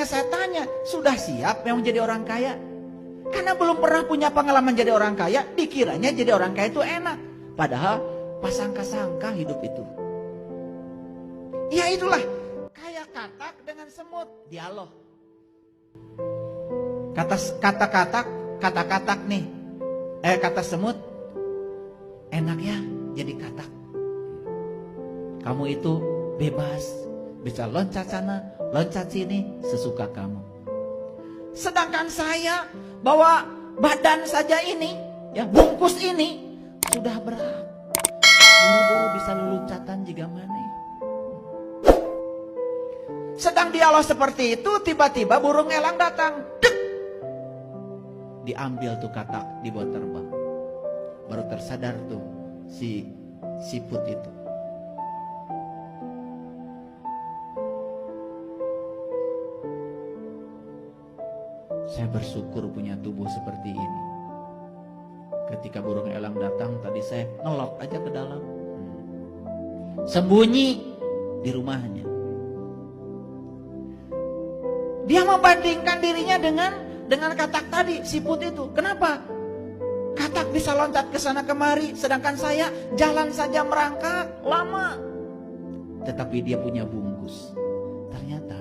Makanya saya tanya, sudah siap memang jadi orang kaya? Karena belum pernah punya pengalaman jadi orang kaya, dikiranya jadi orang kaya itu enak. Padahal pasangka-sangka hidup itu. Ya itulah, kayak katak dengan semut, dialog. Kata nih, kata semut, enak ya jadi katak. Kamu itu bebas, bisa loncat sana, loncat sini, sesuka kamu. Sedangkan saya bawa badan saja ini, ya bungkus ini, sudah berat. Buru-buru bisa leluncatan juga mana. Sedang dialog seperti itu, tiba-tiba burung elang datang. Dek! Diambil tuh katak, dibawa terbang. Baru tersadar tuh si siput itu. Saya bersyukur punya tubuh seperti ini. Ketika burung elang datang, tadi saya ngelok aja ke dalam. Sembunyi di rumahnya. Dia membandingkan dirinya dengan katak tadi, siput itu. Kenapa? Katak bisa loncat ke sana kemari, sedangkan saya jalan saja merangkak lama. Tetapi dia punya bungkus. Ternyata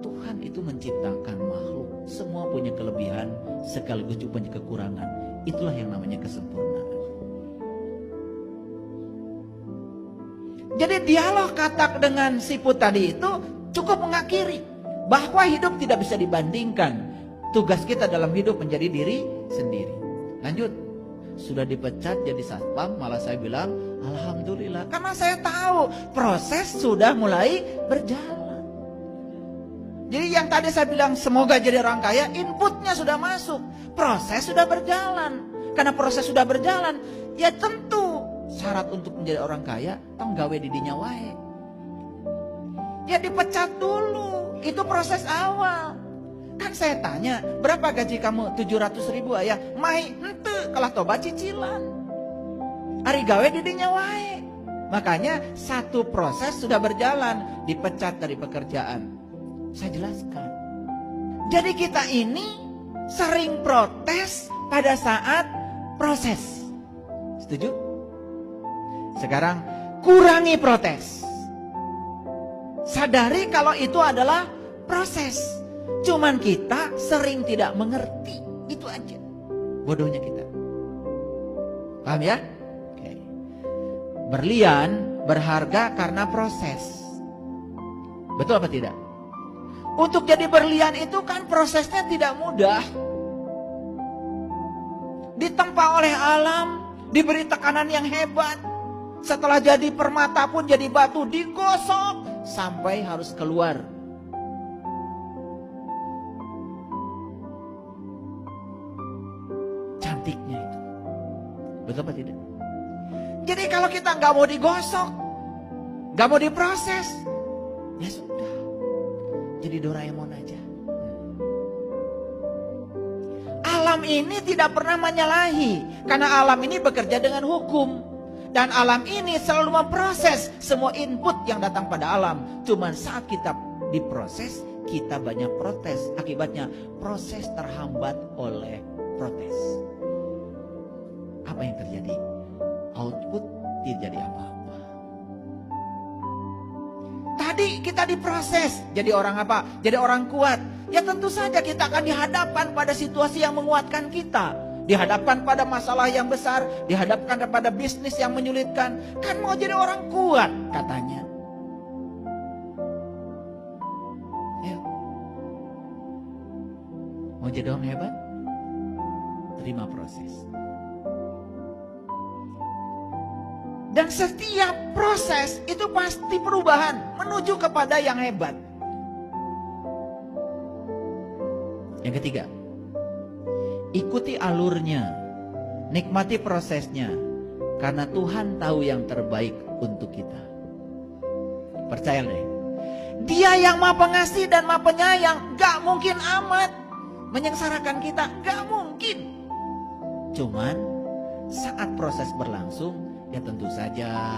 Tuhan itu menciptakan makhluk, semua punya kelebihan sekaligus juga punya kekurangan. Itulah yang namanya kesempurnaan. Jadi dialog katak dengan siput tadi itu cukup mengakhiri bahwa hidup tidak bisa dibandingkan. Tugas kita dalam hidup menjadi diri sendiri. Lanjut. Sudah dipecat jadi satpam, malah saya bilang alhamdulillah. Karena saya tahu proses sudah mulai berjalan. Jadi yang tadi saya bilang semoga jadi orang kaya, inputnya sudah masuk. Proses sudah berjalan. Karena proses sudah berjalan, ya tentu syarat untuk menjadi orang kaya tong gawe di dinya wae. Ya dipecat dulu. Itu proses awal. Kan saya tanya, berapa gaji kamu? 700.000 ayah. Mai ente kalah tobat cicilan. Ari gawe didinya wae. Makanya satu proses sudah berjalan, dipecat dari pekerjaan. Saya jelaskan. Jadi kita ini sering protes pada saat proses. Setuju? Sekarang kurangi protes. Sadari kalau itu adalah proses. Cuman kita sering tidak mengerti. Itu aja. Bodohnya kita. Paham ya? Oke. Berlian berharga karena proses. Betul apa tidak? Untuk jadi berlian itu kan prosesnya tidak mudah. Ditempa oleh alam, diberi tekanan yang hebat. Setelah jadi permata pun jadi batu, digosok sampai harus keluar. Cantiknya itu. Betul apa tidak? Jadi kalau kita nggak mau digosok, nggak mau diproses, ya sudah. Jadi Doraemon aja. Alam ini tidak pernah menyalahi. Karena alam ini bekerja dengan hukum. Dan alam ini selalu memproses semua input yang datang pada alam. Cuman saat kita diproses, kita banyak protes. Akibatnya proses terhambat oleh protes. Apa yang terjadi? Output tidak jadi apa-apa. Tadi kita diproses. Jadi orang apa? Jadi orang kuat. Ya tentu saja kita akan dihadapkan pada situasi yang menguatkan kita. Dihadapkan pada masalah yang besar, dihadapkan pada bisnis yang menyulitkan. Kan mau jadi orang kuat katanya. Ayo. Mau jadi orang hebat? Terima proses. Dan setiap proses itu pasti perubahan menuju kepada yang hebat. Yang ketiga, ikuti alurnya, nikmati prosesnya, karena Tuhan tahu yang terbaik untuk kita. Percaya deh, Dia yang Maha Pengasih dan Maha Penyayang, gak mungkin amat menyengsarakan kita, gak mungkin. Cuman saat proses berlangsung, ya tentu saja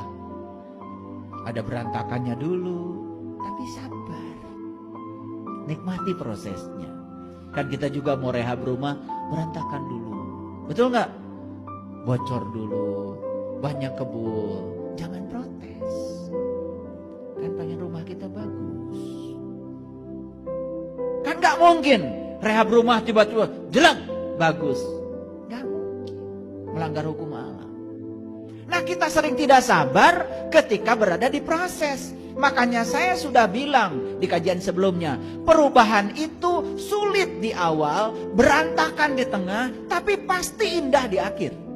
ada berantakannya dulu, tapi sabar. Nikmati prosesnya. Kan kita juga mau rehab rumah, berantakan dulu. Betul nggak? Bocor dulu, banyak kebul. Jangan protes. Kan pengen rumah kita bagus. Kan nggak mungkin rehab rumah tiba-tiba jelang bagus. Nggak mungkin. Melanggar hukum alam. Nah, kita sering tidak sabar ketika berada di proses. Makanya saya sudah bilang di kajian sebelumnya, perubahan itu sulit di awal, berantakan di tengah, tapi pasti indah di akhir.